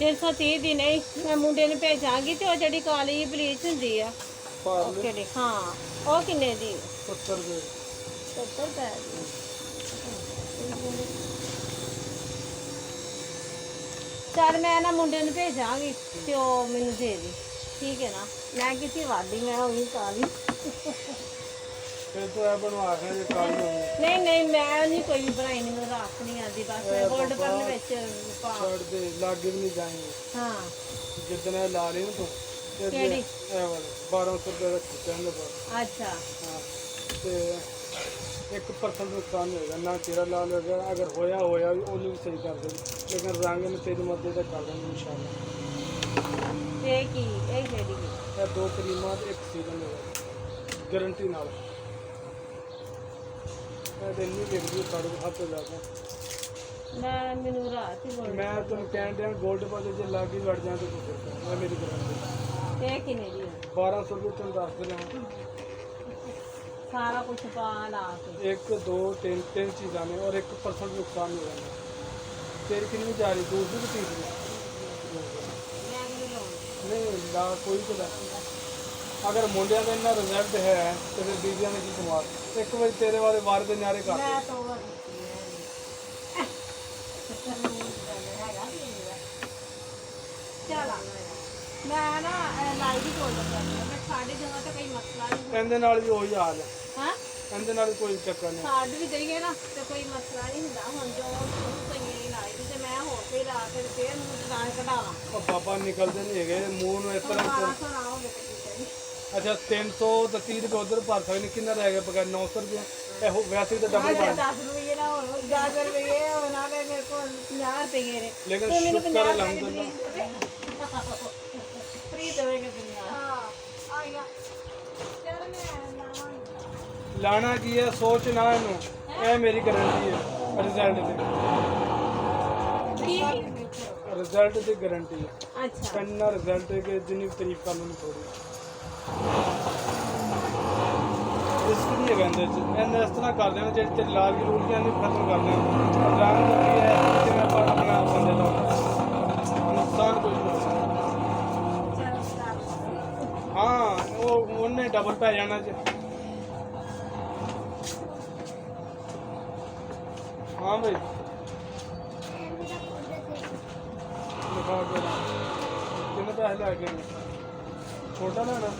330 ਦੀ ਨਹੀਂ, ਮੈਂ ਮੁੰਡੇ ਨੂੰ ਭੇਜਾਂਗੀ ਤੇ ਉਹ ਜਿਹੜੀ ਕਾਲੀ ਬਲੀਚ ਹੁੰਦੀ ਆ ਉਹ ਕਿਹੜੀ, ਹਾਂ ਉਹ ਕਿੰਨੇ ਦੀ? 70 ਰੁਪਏ। 70 ਰੁਪਏ ਦੀ। ਚੱਲ ਮੈਂ ਨਾ ਮੁੰਡੇ ਨੂੰ ਭੇਜਾਂਗੀ ਤੇ ਉਹ ਮੈਨੂੰ ਦੇ ਦੇ, ਠੀਕ ਹੈ ਨਾ। ਮੈਂ ਕਿਸੇ ਵਾਦੀ ਮੈਂ ਉਹੀ ਕਾਲੀ ਫਿਰ ਤੋਂ ਇਹ ਬਣਵਾ ਕੇ ਜੇ ਕਾਲੀ ਹੋਣੀ। ਨਹੀਂ ਨਹੀਂ, ਮੈਂ ਨਹੀਂ ਕੋਈ ਵੀ ਬਣਾਈ, ਨਹੀਂ ਮੈਨੂੰ ਰਾਖ ਨਹੀਂ ਆਉਂਦੀ, ਬਸ ਮੈਂ ਗੋਲਡ ਕਰਨ ਵਿੱਚ ਪਾ ਛੱਡ ਦੇ, ਲਾਗੇ ਵੀ ਨਹੀਂ ਜਾਏਂਗੇ। ਹਾਂ ਜਿੱਦਣ ਇਹ ਲਾ ਲਈ ਨਾ ਤੂੰ ਕਿਹੜੀ? ਇਹ ਵਾਲਾ 1200 ਰੁਪਏ ਦਾ ਖਿੱਚਣ ਦਾ। ਅੱਛਾ ਹਾਂ ਤੇ 1% ਨੁਕਸਾਨ ਨਹੀਂ ਹੋਏਗਾ ਨਾ, ਤੇਰਾ ਲਾਲ ਹੋਏਗਾ, ਅਗਰ ਹੋਇਆ ਵੀ ਉਹਨੂੰ ਵੀ ਸਹੀ ਕਰ ਦੇ, ਲੇਕਿਨ ਰੰਗ ਨੂੰ ਤੇਰੀ ਮਦਦ ਤੇ ਕਰ ਦੇਂਗੇ ਇਨਸ਼ਾਅੱਲਾ। ਇਹ ਕੀ, ਇਹ ਕਿਹੜੀ? ਇਹ 2 ਕਰੀਮਾਂ ਤੇ 1 ਸੀਰਮ ਹੋਏਗਾ ਗਾਰੰਟੀ ਨਾਲ। ਇਹ ਦਿਨ ਨਹੀਂ ਦੇਖਦੀ ਸਾਡੇ ਹੱਥ ਤੋਂ ਜ਼ਿਆਦਾ। ਮੈਂ ਮੈਨੂੰ ਰਾਤ ਹੀ ਬੋਲ, ਮੈਂ ਤੁਹਾਨੂੰ ਕਹਿਣ ਡਿਆ ਗੋਲਡ ਪਾਲੇ ਜੇ ਲਾਗੀ ਵੜ ਜਾਂ ਤਾਂ ਤੂੰ ਫਿਰ ਮੈਂ ਮੇਰੀ ਗਾਰੰਟੀ। ਇਹ ਕਿੰਨੇ ਦੀ ਹੈ? 1200 ਰੁਪਏ ਤੁਹਾਨੂੰ ਦੱਸ ਦੇਣਾ। ਸਾਰਾ ਕੁਝ ਪਾ ਲਾ ਕੇ 1 2 3 ਚੀਜ਼ਾਂ ਨੇ और 1% नुकसान नहीं होगा। तेरी कितनी जा रही, दूसरी की तीसरी? ਮੈਂ ਕਿਹਨੂੰ ਲਾਉਣੀ? नहीं ला कोई तो ला। अगर मुंडिया का इन्ना रिजल्ट है तो फिर बीबिया ने की कमाल। एक बार तेरे वाले वार के न्यारे कर ਮੈਂ ਤਾਂ ਉਹ ਚਲ ਮੈਂ ਨਾ ਲਾਈ ਦੀ ਕੋਲ ਕਰਨੀ ਹੈ, ਮੈਂ ਸਾਡੇ ਜਗ੍ਹਾ ਤੇ ਕੋਈ ਮਸਲਾ ਨਹੀਂ कहते नाल भी वही हाल है। ਹਾਂ कहते नाल कोई चक्कर नहीं। ਛੱਡ ਵੀ ਦਈਏ ਨਾ ਤੇ ਕੋਈ ਮਸਲਾ ਨਹੀਂ ਹੁੰਦਾ। ਹੁਣ ਜੋ ਸਹੀ ਲਾਈ ਦੀ ਤੇ ਮੈਂ ਹੋਰ ਕੋਈ ਲਾ ਕੇ ਫੇਰ ਨੂੰ ਦੁਕਾਨ ਕਢਾਵਾਂ। और बाबा निकलते नहीं है मुँह में इस तरह से। 1200 ਨਾ ਹੋਵੇ ਤੇ ਠੀਕ ਹੈ ਜੀ। अच्छा 330 रुपये उधर भर सकते कितना रह गया बगैर 900 रुपये वैसे तो डबल बन। 10 ਰੁਪਏ ਨਾ ਹੋਰ 10 ਰੁਪਏ ਹੋਣਾ ਤੇ ਮੇਰੇ ਕੋਲ 50 ਰੁਪਏ ਨੇ। लेकिन शुक्र अलहमदुलिल्लाह ਫ੍ਰੀ ਦੇਵੇਗਾ ਦੁਨੀਆ। ਹਾਂ ਆ ਗਿਆ। ਚਲ ਮੈਂ ਲਾਵਾਂਗੀ। लाना की है सोच ना इनू, ये मेरी गारंटी है रिजल्ट की। रिजल्ट की गारंटी है। अच्छा इन्ना रिजल्ट है कि जिन्नी तारीफ कर लूँ थोड़ी रिस्क नहीं है कहते इन्हें इस तरह कर देना जो तेरी लाल की रूल की खत्म कर देना। रंग की है जिन्हें पर अपना बंदे का नुकसान कोई नहीं। हाँ वो उन्हें डबल पै जाना च। हाँ भाई लिखा के कितने पैसे लगे छोटा लेना?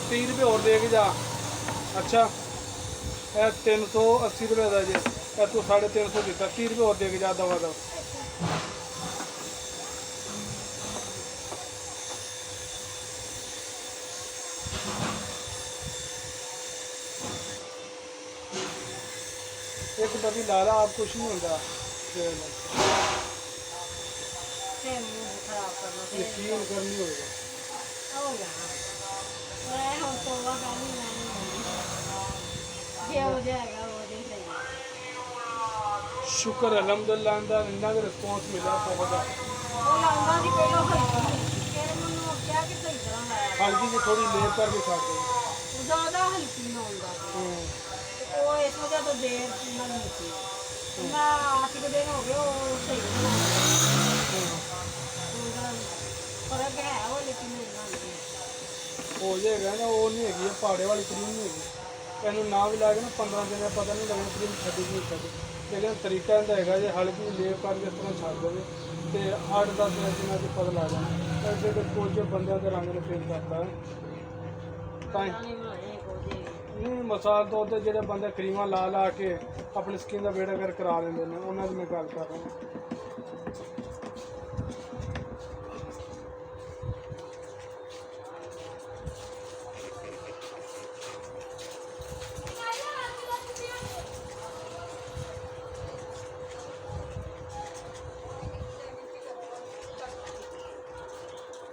₹30 और दे के जा। अच्छा यह 380 रुपये का जे तू 350 दिता, ₹30 और दे के जा दवा दवा। एक डब्बी ला ला आप कुछ नहीं होता। यकीन करनी होगा। ਹੋ ਜਾਣਾ ਮੈਂ ਹੁਣ ਤੋਵਾ ਕਰਨੀ ਮੈਂ ਜੇ ਹੋ ਜਾਏਗਾ ਉਹ ਦੇ ਸਹੀ। शुक्र अलहमदुल्ला इन्ना का रिस्पॉन्स मिला बहुत ज़्यादा। ਉਹ ਲਾਉਂਦਾ ਸੀ ਪਹਿਲਾਂ ਹਲਕੀ, ਫਿਰ ਮੈਨੂੰ ਕਿਹਾ ਕਿ ਸਹੀ ਤਰ੍ਹਾਂ ਲਾਇਆ। हल्की सी थोड़ी लेप करके छाड़ दो। ਉਹ ਜ਼ਿਆਦਾ ਹਲਕੀ ਲਾਉਂਦਾ ਸੀ। ਉਹ ਇਸ ਵਜ੍ਹਾ ਤੋਂ ਦੇਰ ਨਾਲ ਨਹੀਂ ਸੀ। ਨਾ 8 ਦਿਨ ਹੋ ਗਏ ਉਹ ਸਹੀ ਉਹਦਾ ਫਰਕ ਹੈ ਉਹ, ਲੇਕਿਨ ਇੰਨਾ ਨਹੀਂ। हो जाएगा ना, वो नहीं हैगी पहाड़े वाली क्रीम नहीं हैगी। तेन ना भी ला के ना 15 दिन का पता नहीं लगना क्रीम छड़ी नहीं छड़ी, लेकिन तरीका इनका है हल्की लेप करके इस तरह छड़ देवे तो 8-10 दिन से पता लग जाना। ऐसे कुछ बंद के रंग ने चेंज करता है नहीं। मिसाल तौर पर जो बंदे क्रीमा ला ला के अपनी स्किन का बेड़ा कर करा लेंगे उन्होंने मैं गल कर रहा हूँ।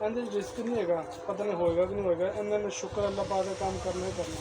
ਇਹਦੇ ਰਿਸਕ ਨਹੀਂ ਹੈਗਾ, ਪਤਾ ਨਹੀਂ ਹੋਏਗਾ ਕਿ ਨਹੀਂ ਹੋਏਗਾ, ਇਹਨਾਂ ਨੇ ਸ਼ੁਕਰ ਅੱਲਾ ਪਾਕ ਦਾ ਕੰਮ ਕਰਨਾ ਹੀ ਕਰਨਾ।